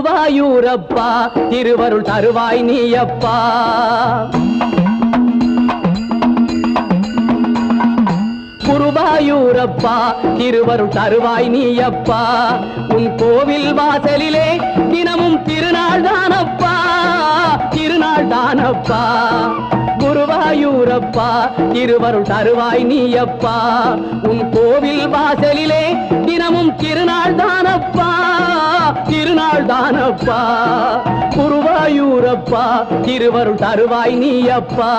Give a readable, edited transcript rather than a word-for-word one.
குருவாயூரப்பா திருவருள் தருவாய் நீயப்பா. குருவாயூரப்பா திருவருள் தருவாய் நீயப்பா. உன் கோவில் வாசலிலே தினமும் திருநாள் தானப்பா, திருநாள் தானப்பா. குருவாயூரப்பா திருவருள் தருவாய் நீயப்பா. உன் கோவில் வாசலிலே தினமும் திருநாள் தானப்பா, திருநாள் தானப்பா. குருவாயூரப்பா திருவருள் தருவாய் நீயப்பா.